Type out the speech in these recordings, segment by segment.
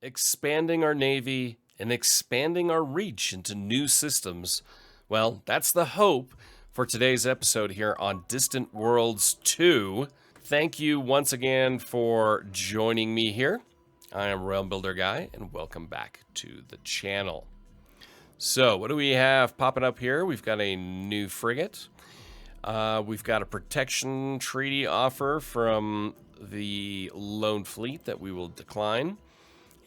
expanding our Navy, and expanding our reach into new systems. Well, that's the hope for today's episode here on Distant Worlds 2. Thank you once again for joining me here. I am Realm Builder Guy, and welcome back to the channel. So, what do we have popping up here? We've got a new frigate. We've got a protection treaty offer from the lone fleet that we will decline.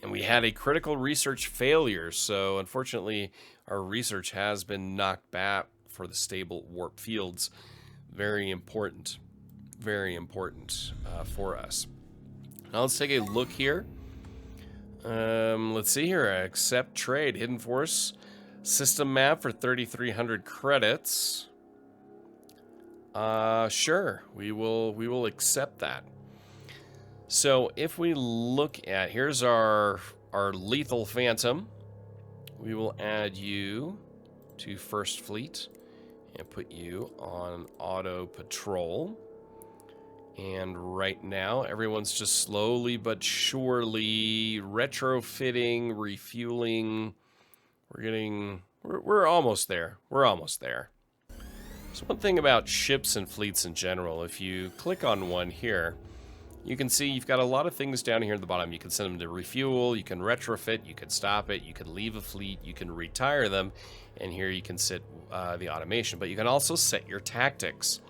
And we had a critical research failure, so unfortunately our research has been knocked back for the stable warp fields. Very important for us. Now let's take a look here. Let's see here. Accept trade. Hidden Force system map for 3,300 credits. Sure. We will accept that. So if we look at, here's our lethal phantom. We will add you to First Fleet and put you on auto patrol. And right now, everyone's just slowly but surely retrofitting, refueling. We're almost there. We're almost there. So one thing about ships and fleets in general, if you click on one here, you can see you've got a lot of things down here at the bottom. You can send them to refuel, you can retrofit, you can stop it, you can leave a fleet, you can retire them, and here you can set the automation. But you can also set your tactics.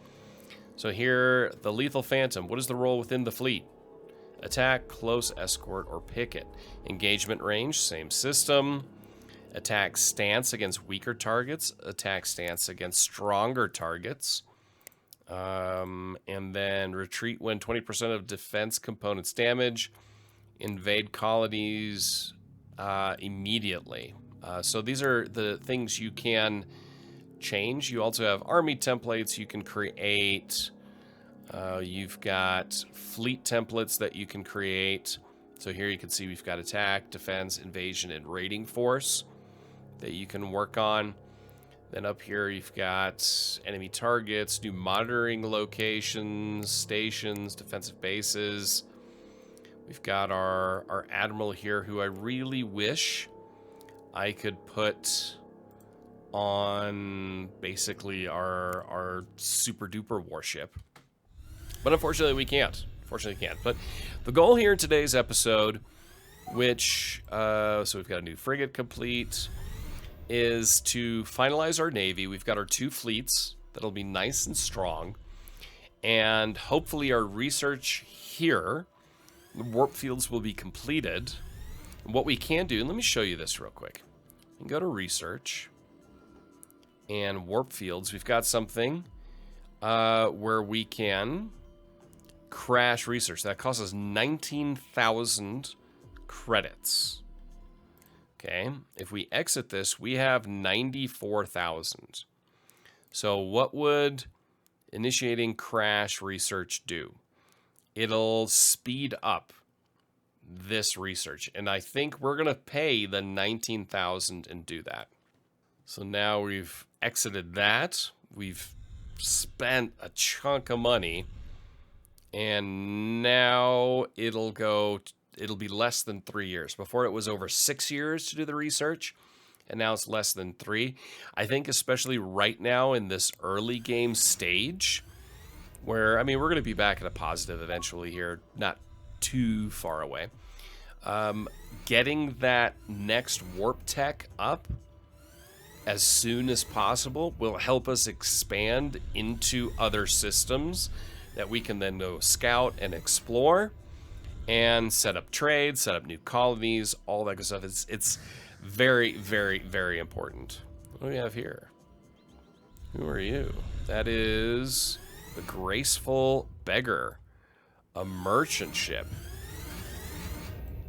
So here, the Lethal Phantom, what is the role within the fleet? Attack, close, escort, or picket. Engagement range, same system. Attack stance against weaker targets. Attack stance against stronger targets. And then retreat when 20% of defense components damage. Invade colonies immediately. So these are the things you can change. You also have army templates you can create. You've got fleet templates that you can create. So here you can see we've got attack, defense, invasion, and raiding force that you can work on. Then up here you've got enemy targets, new monitoring locations, stations, defensive bases. We've got our admiral here, who I really wish I could put on basically our super duper warship. But unfortunately we can't. But the goal here in today's episode, which, so we've got a new frigate complete, is to finalize our Navy. We've got our 2 fleets that'll be nice and strong. And hopefully our research here, the warp fields, will be completed. And what we can do, and let me show you this real quick. You can go to research and warp fields. We've got something where we can crash research. That costs us 19,000 credits. Okay, if we exit this, we have 94,000. So what would initiating crash research do? It'll speed up this research. And I think we're going to pay the 19,000 and do that. So now we've exited that. We've spent a chunk of money. And now it'll be less than 3 years. Before it was over 6 years to do the research, and now it's less than 3. I think especially right now in this early game stage, where, I mean, we're going to be back at a positive eventually here, not too far away. Getting that next warp tech up as soon as possible will help us expand into other systems that we can then go scout and explore. And set up trade, set up new colonies, all that good stuff. It's very, very, very important. What do we have here? Who are you? That is the Graceful Beggar, a merchant ship.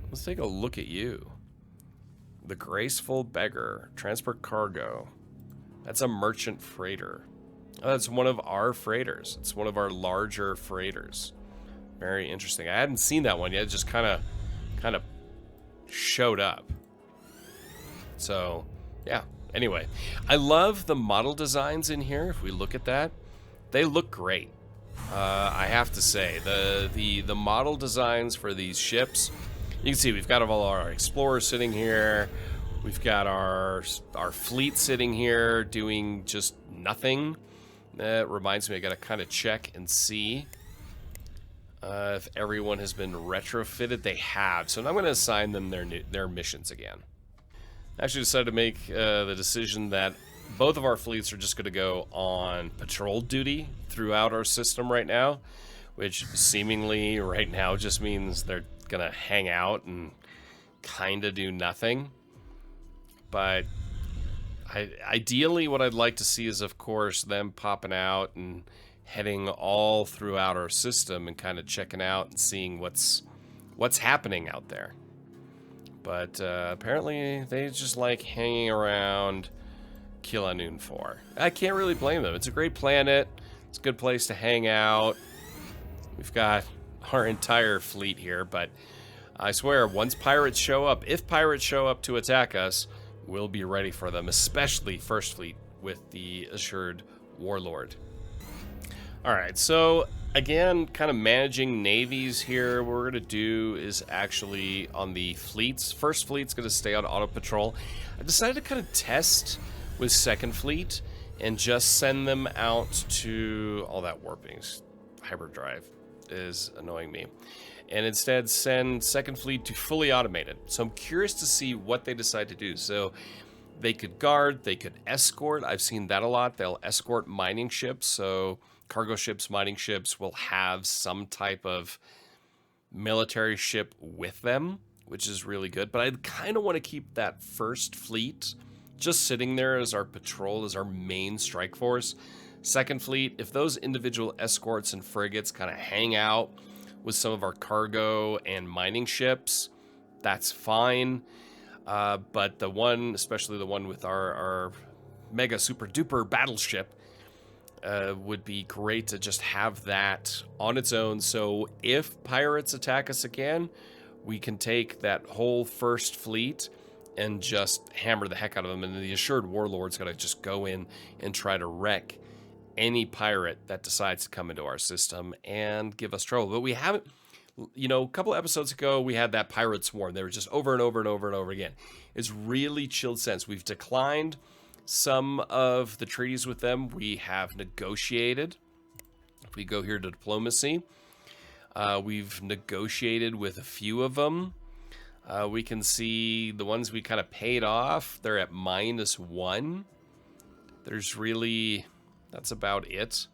Let's take a look at you. The Graceful Beggar, transport cargo. That's a merchant freighter. Oh, that's one of our freighters. It's one of our larger freighters. Very interesting. I hadn't seen that one yet. It just kind of showed up. So, yeah. Anyway, I love the model designs in here. If we look at that, they look great. I have to say, the model designs for these ships You can see we've got all our explorers sitting here. We've got our fleet sitting here doing just nothing. That reminds me, I gotta kind of check and see if everyone has been retrofitted. They have, so I'm going to assign them their missions again. I actually decided to make the decision that both of our fleets are just going to go on patrol duty throughout our system right now, which seemingly right now just means they're going to hang out and kind of do nothing. But ideally what I'd like to see is, of course, them popping out and heading all throughout our system and kind of checking out and seeing what's happening out there. But apparently they just like hanging around Kilanoon 4. I can't really blame them. It's a great planet. It's a good place to hang out. We've got our entire fleet here, but I swear, once pirates show up, if pirates show up to attack us, we'll be ready for them, especially First Fleet with the Assured Warlord. Alright, so again, kind of managing navies here. What we're going to do is actually on the fleets. First Fleet's going to stay on auto patrol. I decided to kind of test with Second Fleet and just send them out to all that warping. Hyperdrive is annoying me. And instead send Second Fleet to fully automated. So I'm curious to see what they decide to do. So they could guard, they could escort. I've seen that a lot. They'll escort mining ships. So cargo ships, mining ships will have some type of military ship with them, which is really good. But I kind of want to keep that First Fleet just sitting there as our patrol, as our main strike force. Second Fleet, if those individual escorts and frigates kind of hang out with some of our cargo and mining ships, that's fine. But the one, especially the one with our mega super duper battleship, would be great to just have that on its own. So if pirates attack us again, we can take that whole First Fleet and just hammer the heck out of them. And the Assured Warlord's got to just go in and try to wreck any pirate that decides to come into our system and give us trouble. But we haven't, you know, a couple episodes ago, we had that pirate swarm. They were just over and over and over and over again. It's really chilled since. We've declined some of the treaties with them. We have negotiated. If we go here to diplomacy, we've negotiated with a few of them. We can see the ones we kind of paid off. They're at -1. There's really, that's about it.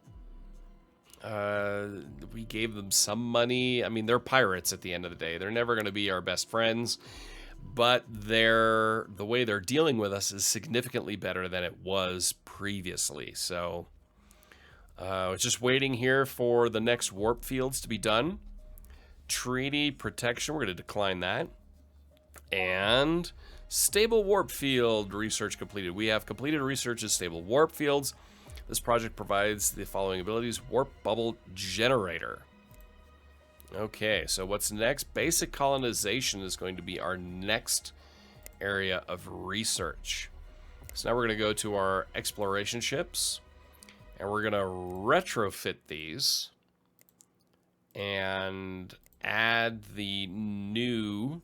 We gave them some money. I mean, they're pirates at the end of the day. They're never going to be our best friends. But the way they're dealing with us is significantly better than it was previously. So just waiting here for the next warp fields to be done. Treaty protection, we're going to decline that. And stable warp field research completed. We have completed research of stable warp fields. This project provides the following abilities. Warp bubble generator. Okay, so what's next? Basic colonization is going to be our next area of research. So now we're going to go to our exploration ships, and we're going to retrofit these and add the new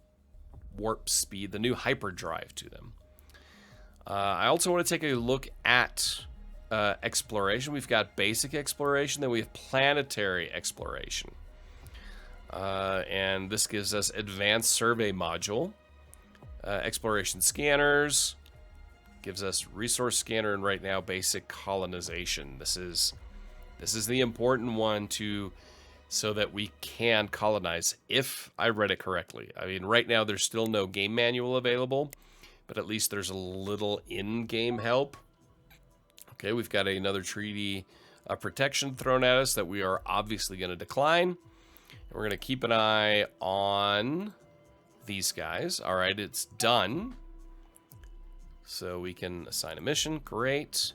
warp speed, the new hyperdrive to them. I also want to take a look at exploration. We've got basic exploration, then we have planetary exploration. And this gives us advanced survey module, exploration scanners, gives us resource scanner, and right now basic colonization. This is the important one so that we can colonize, if I read it correctly. I mean, right now there's still no game manual available, but at least there's a little in-game help. Okay, we've got another treaty of protection thrown at us that we are obviously going to decline. We're going to keep an eye on these guys. All right, it's done. So we can assign a mission. Great.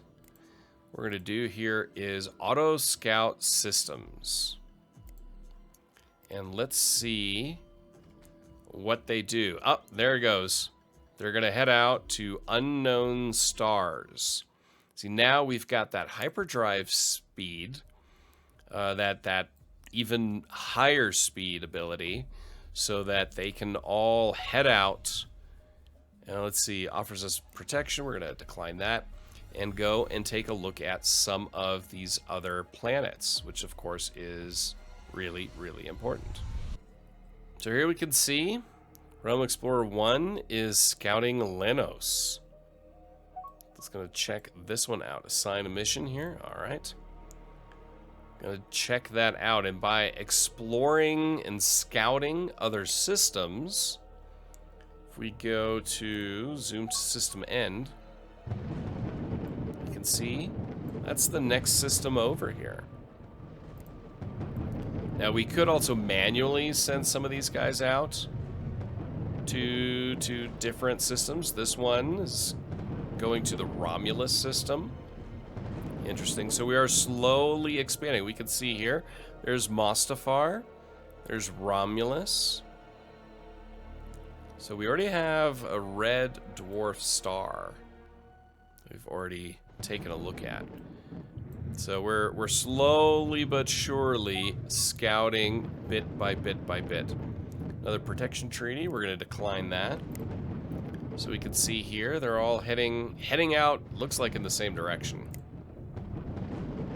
What we're going to do here is auto scout systems. And let's see what they do. Oh, there it goes. They're going to head out to unknown stars. See, now we've got that hyperdrive speed, that even higher speed ability. so that they can all head out. And let's see, offers us protection. We're going to decline that and go and take a look at some of these other planets, which of course is really, really important. So here we can see Realm Explorer 1 is scouting Lenos. Let's going to check this one out. Assign a mission here. All right. Going to check that out. And by exploring and scouting other systems, if we go to zoom to system end, you can see that's the next system over here. Now we could also manually send some of these guys out to different systems. This one is going to the Romulus system. Interesting. So we are slowly expanding. We can see here, there's Mustafar, there's Romulus. So we already have a red dwarf star we've already taken a look at. So we're slowly but surely scouting bit by bit by bit. Another protection treaty, we're going to decline that. So we can see here, they're all heading out, looks like in the same direction.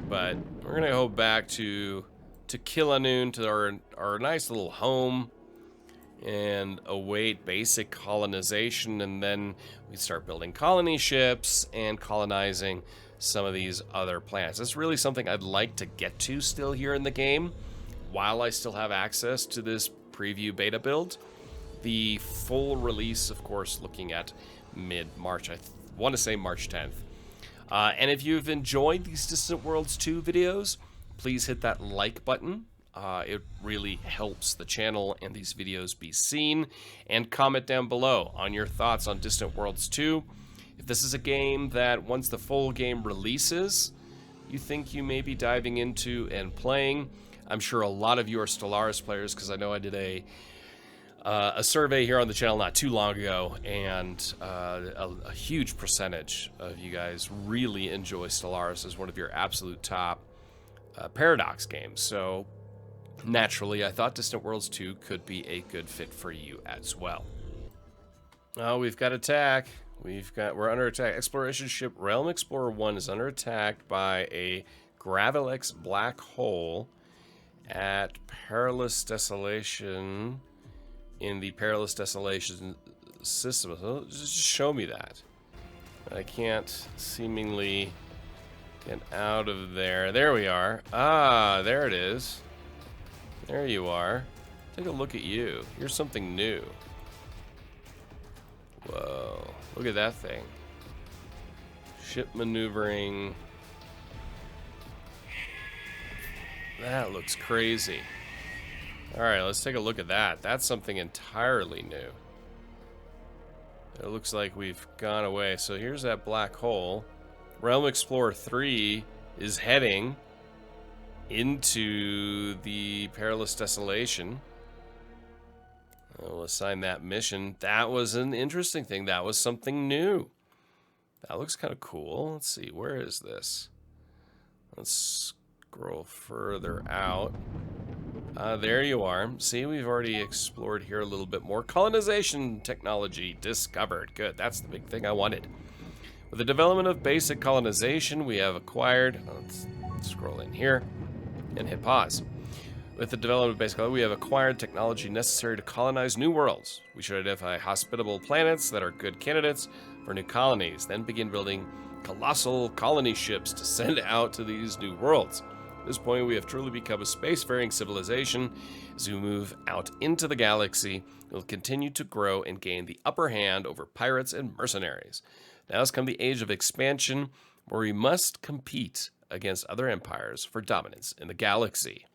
But we're going to go back to Kilanoon, to our nice little home, and await basic colonization, and then we start building colony ships and colonizing some of these other planets. That's really something I'd like to get to still here in the game, while I still have access to this preview beta build. The full release, of course, looking at mid-March. I want to say March 10th. And if you've enjoyed these Distant Worlds 2 videos, please hit that like button. It really helps the channel and these videos be seen. And comment down below on your thoughts on Distant Worlds 2. If this is a game that once the full game releases, you think you may be diving into and playing. I'm sure a lot of you are Stellaris players, because I know I did a survey here on the channel not too long ago, and a huge percentage of you guys really enjoy Stellaris as one of your absolute top Paradox games. So naturally, I thought Distant Worlds 2 could be a good fit for you as well. Oh, we've got attack. We're under attack. Exploration ship Realm Explorer 1 is under attack by a Gravilex black hole at Perilous Desolation in the Perilous Desolation system. So just show me that. I can't seemingly get out of there. There we are. Ah, there it is. There you are. Take a look at you. You're something new. Whoa. Look at that thing. Ship maneuvering. That looks crazy. Alright, let's take a look at that. That's something entirely new. It looks like we've gone away. So here's that black hole. Realm Explorer 3 is heading into the Perilous Desolation. We'll assign that mission. That was an interesting thing. That was something new. That looks kind of cool. Let's see, where is this? Let's scroll further out. There you are. See, we've already explored here a little bit more. Colonization technology discovered. Good, that's the big thing I wanted. With the development of basic colonization, we have acquired... Let's scroll in here and hit pause. With the development of basic colonization, we have acquired technology necessary to colonize new worlds. We should identify hospitable planets that are good candidates for new colonies, then begin building colossal colony ships to send out to these new worlds. At this point, we have truly become a spacefaring civilization. As we move out into the galaxy, we'll continue to grow and gain the upper hand over pirates and mercenaries. Now has come the age of expansion, where we must compete against other empires for dominance in the galaxy.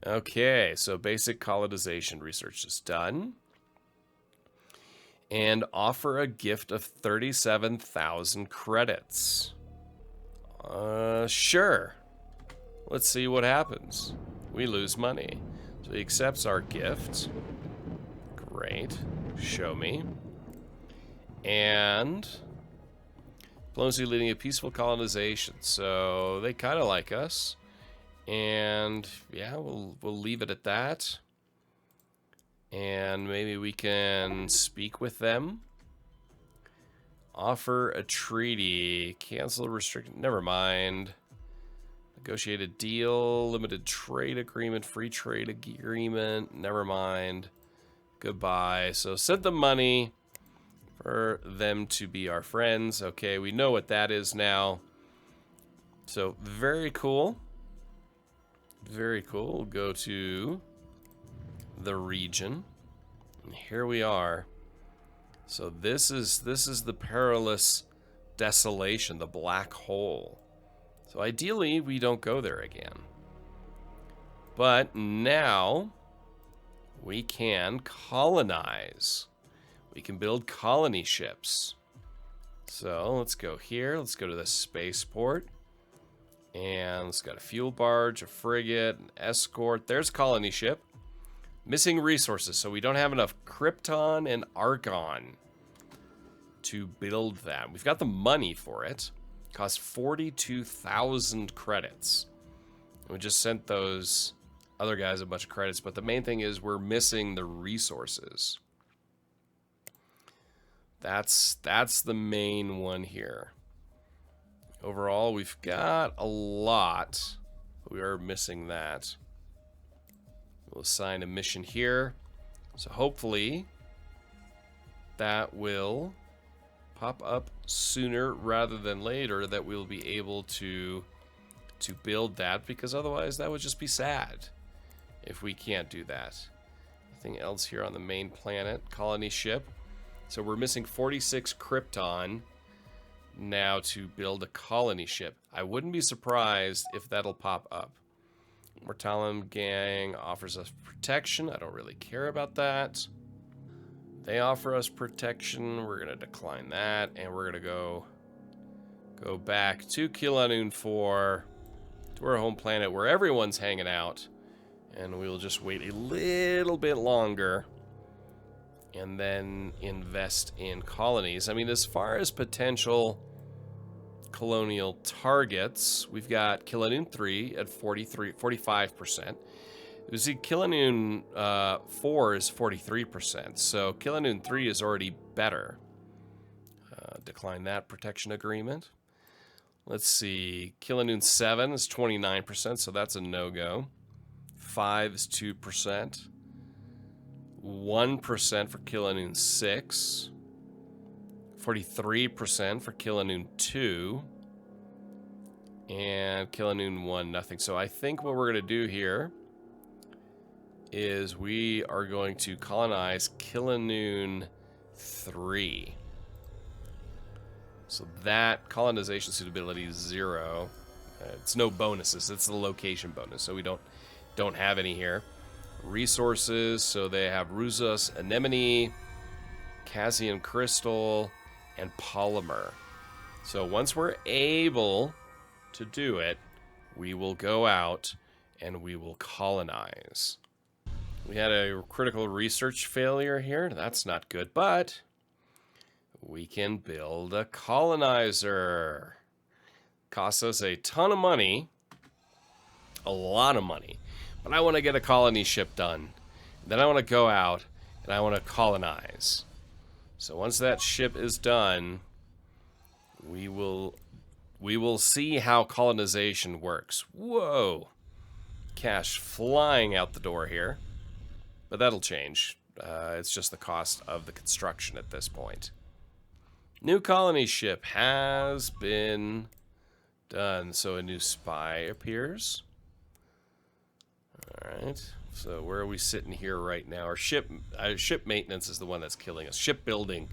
Okay, so basic colonization research is done. And offer a gift of 37,000 credits. Sure. Let's see what happens. We lose money. So he accepts our gift. Great. Show me. And diplomacy leading a peaceful colonization. So they kind of like us. And yeah, we'll leave it at that. And maybe we can speak with them. Offer a treaty. Cancel restricted. Never mind. Negotiate a deal. Limited trade agreement. Free trade agreement. Never mind. Goodbye. So send them money for them to be our friends. Okay, we know what that is now. So very cool. Very cool. We'll go to the region. And here we are. So this is the perilous desolation, the black hole. So ideally we don't go there again. But now we can colonize. We can build colony ships. So let's go here. Let's go to the spaceport. And let's got a fuel barge, a frigate, an escort. There's colony ship. Missing resources, so we don't have enough Krypton and Argon to build that. We've got the money for it. Costs 42,000 credits. We just sent those other guys a bunch of credits, but the main thing is we're missing the resources. That's the main one here. Overall, we've got a lot, but we are missing that. We'll assign a mission here. So hopefully that will pop up sooner rather than later, that we'll be able to build that, because otherwise that would just be sad if we can't do that. Anything else here on the main planet? Colony ship. So we're missing 46 Krypton now to build a colony ship. I wouldn't be surprised if that'll pop up. Mortalum gang offers us protection. I don't really care about that. They offer us protection. We're going to decline that. And we're going to go back to Kilanoon 4, to our home planet where everyone's hanging out. And we'll just wait a little bit longer and then invest in colonies. I mean, as far as potential colonial targets, we've got Kilanoon 3 at 45%. You see, Kilanoon 4 is 43%, so Kilanoon 3 is already better. Decline that protection agreement. Let's see, Kilanoon 7 is 29%, so that's a no-go. 5 is 2%. 1% for Kilanoon 6. 43% for Kilanoon 2. And Kilanoon 1, nothing. So I think what we're going to do here is we are going to colonize Kilanoon 3. So that colonization suitability is 0. It's no bonuses. It's the location bonus. So we don't have any here. Resources. So they have Rusas Anemone, Cassian Crystal, and Polymer. So once we're able to do it, we will go out and we will colonize. We had a critical research failure here. That's not good, but we can build a colonizer. Costs us a ton of money, a lot of money, but I want to get a colony ship done. Then I want to go out and I want to colonize. So once that ship is done, we will see how colonization works. Whoa. Cash flying out the door here. But that'll change. It's just the cost of the construction at this point. New colony ship has been done. So a new spy appears. Alright. So where are we sitting here right now? Our ship maintenance is the one that's killing us. Shipbuilding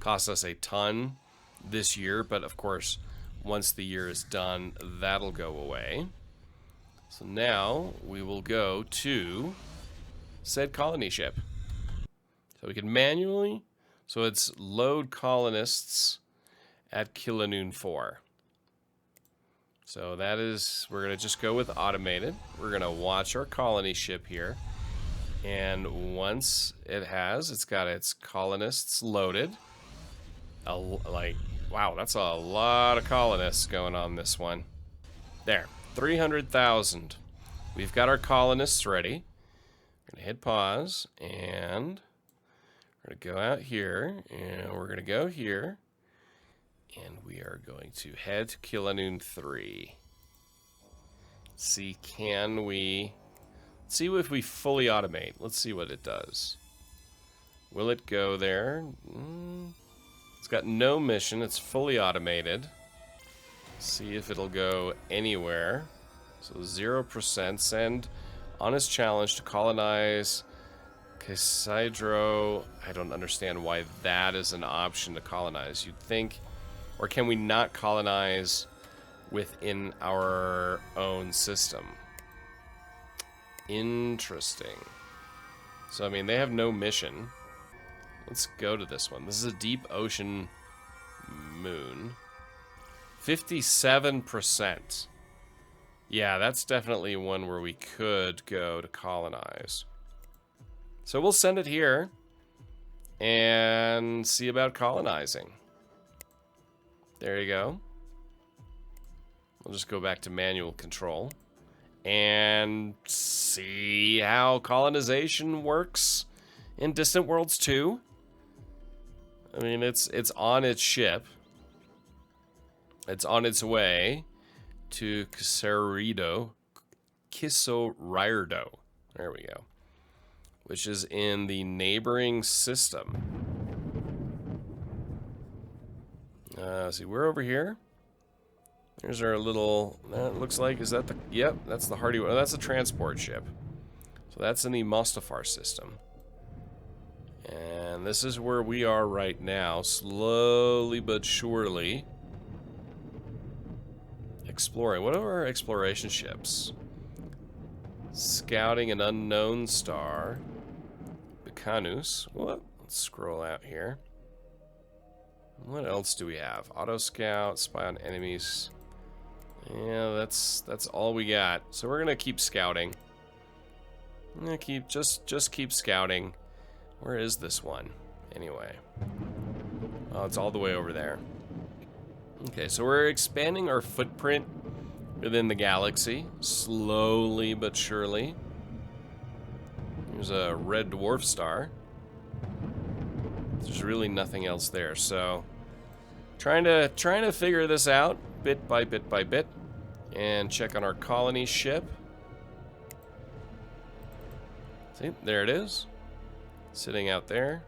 costs us a ton this year, but of course, once the year is done, that'll go away. So now we will go to said colony ship. So we can manually, so it's load colonists at Kilanoon 4. So that is, we're going to just go with automated. We're going to watch our colony ship here. And once it's got its colonists loaded. Wow, that's a lot of colonists going on this one. There, 300,000. We've got our colonists ready. We're going to hit pause, and we're going to go out here, and we're going to go here, and we are going to head to Kilanun 3. See, can we... see if we fully automate. Let's see what it does. Will it go there? It's got no mission. It's fully automated. See if it'll go anywhere. So 0%. Send honest challenge to colonize Casidro. I don't understand why that is an option to colonize. You'd think... or can we not colonize within our own system? Interesting. So, I mean, they have no mission. Let's go to this one. This is a deep ocean moon. 57%. Yeah, that's definitely one where we could go to colonize. So we'll send it here and see about colonizing. There you go. We'll just go back to manual control and see how colonization works in Distant Worlds 2. I mean, it's on its ship. It's on its way to Kisorrido. There we go. Which is in the neighboring system. See, we're over here. There's our little, that looks like, is that the, yep, that's the Hardy one. Oh, that's a transport ship. So that's in the Mustafar system. And this is where we are right now, slowly but surely exploring. What are our exploration ships? Scouting an unknown star. Bicanus. What? Let's scroll out here. What else do we have? Auto scout, spy on enemies. Yeah, that's all we got. So we're gonna keep scouting. I'm gonna keep just keep scouting. Where is this one? Anyway. Oh, it's all the way over there. Okay, so we're expanding our footprint within the galaxy, slowly but surely. There's a red dwarf star. There's really nothing else there, so trying to figure this out bit by bit by bit, and check on our colony ship. See, there it is, sitting out there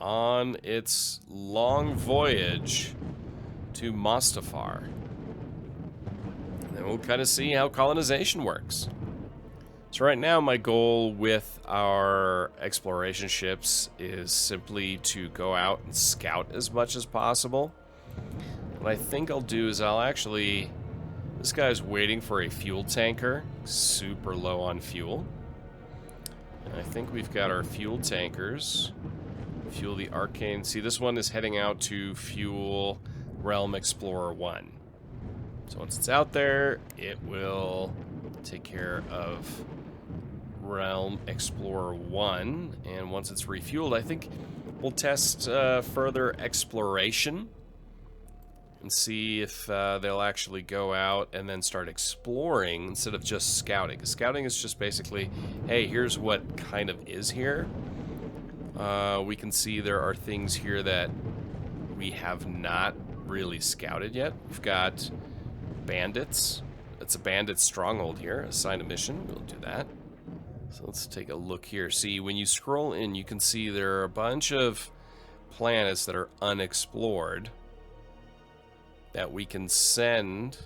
on its long voyage to Mustafar. And then we'll kind of see how colonization works. So right now, my goal with our exploration ships is simply to go out and scout as much as possible. What I think I'll do is I'll actually... this guy's waiting for a fuel tanker, super low on fuel. And I think we've got our fuel tankers. Fuel the Arcane. See, this one is heading out to fuel Realm Explorer 1. So once it's out there, it will take care of Realm Explorer 1, and once it's refueled, I think we'll test further exploration and see if they'll actually go out and then start exploring instead of just scouting. Scouting is just basically, hey, here's what kind of is here. We can see there are things here that we have not really scouted yet. We've got bandits. It's a bandit stronghold here. Assign a mission. We'll do that. So let's take a look here. See, when you scroll in, you can see there are a bunch of planets that are unexplored that we can send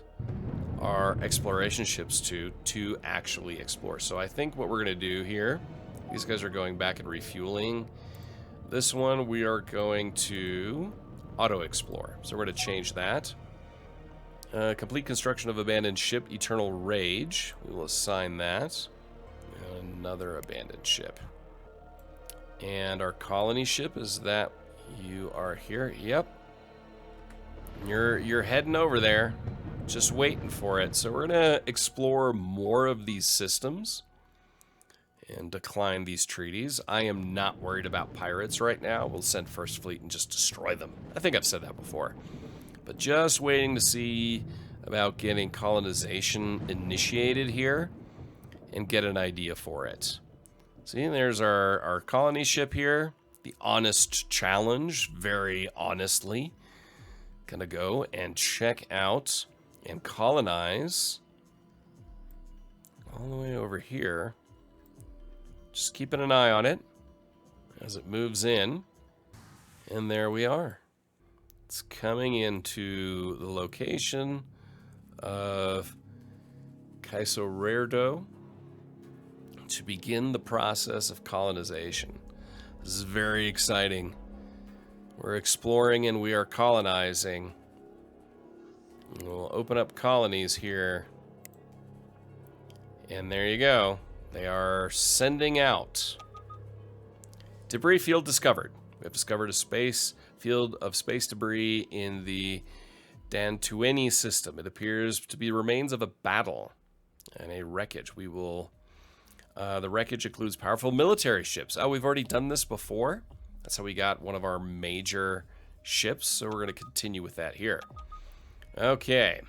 our exploration ships to actually explore. So I think what we're going to do here, these guys are going back and refueling. This one we are going to auto-explore. So we're going to change that. Complete construction of abandoned ship, Eternal Rage. We will assign that. Another abandoned ship. And our colony ship is that you are here. Yep. You're heading over there. Just waiting for it. So we're going to explore more of these systems and decline these treaties. I am not worried about pirates right now. We'll send First Fleet and just destroy them. I think I've said that before. But just waiting to see about getting colonization initiated here. and get an idea for it. See, there's our colony ship here. The Honest Challenge, very honestly. Gonna go and check out and colonize all the way over here. Just keeping an eye on it as it moves in. And there we are. It's coming into the location of Kaisorerdo to begin the process of colonization. This is very exciting. We're exploring and we are colonizing. We'll open up colonies here. And there you go. They are sending out. Debris field discovered. We have discovered a field of space debris in the Dantueni system. It appears to be remains of a battle and a wreckage. We will... the wreckage includes powerful military ships. Oh, we've already done this before. That's how we got one of our major ships, so we're going to continue with that here. Okay.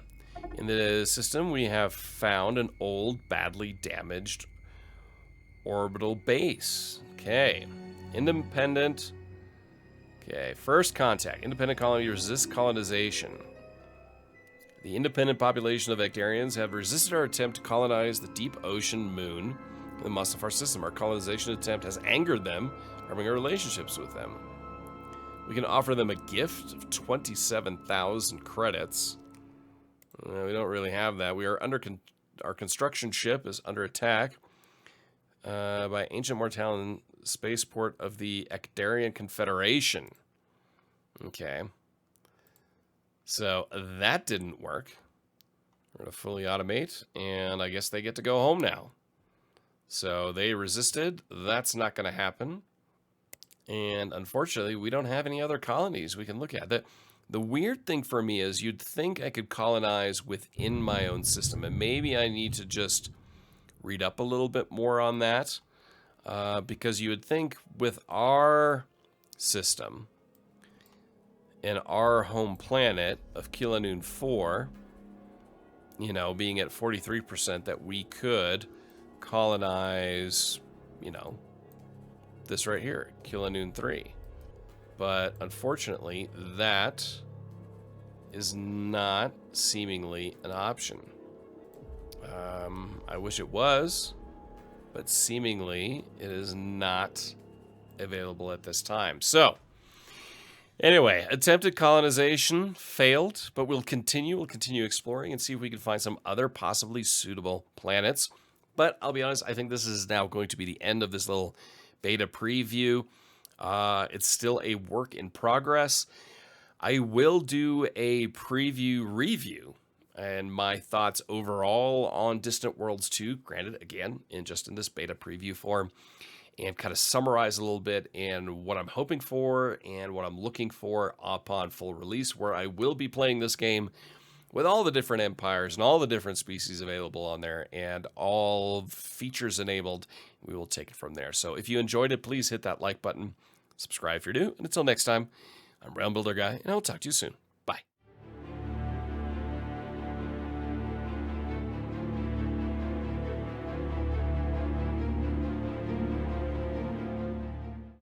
In the system, we have found an old, badly damaged orbital base. Okay. Independent. Okay, first contact. Independent colony resists colonization. The independent population of Ectarians have resisted our attempt to colonize the deep ocean moon in the Mustafar system. Our colonization attempt has angered them, harming our relationships with them. We can offer them a gift of 27,000 credits. We don't really have that. We are under our construction ship is under attack by ancient Mortalan spaceport of the Ectarian Confederation. Okay. So that didn't work. We're going to fully automate, and I guess they get to go home now. So they resisted. That's not going to happen. And unfortunately, we don't have any other colonies we can look at. The weird thing for me is you'd think I could colonize within my own system, and maybe I need to just read up a little bit more on that, because you would think with our system and our home planet of Kilanoon 4, you know, being at 43%, that we could colonize, you know, this right here, Kilanoon 3. But unfortunately, that is not seemingly an option. I wish it was, but seemingly it is not available at this time. So, anyway, attempted colonization failed, but we'll continue exploring and see if we can find some other possibly suitable planets. But I'll be honest, I think this is now going to be the end of this little beta preview. It's still a work in progress. I will do a preview review and my thoughts overall on Distant Worlds 2, granted, again, in this beta preview form, and kind of summarize a little bit and what I'm hoping for and what I'm looking for upon full release, where I will be playing this game with all the different empires and all the different species available on there and all features enabled. We will take it from there. So if you enjoyed it, please hit that like button, subscribe if you're new, and until next time, I'm Realm Builder Guy, and I'll talk to you soon.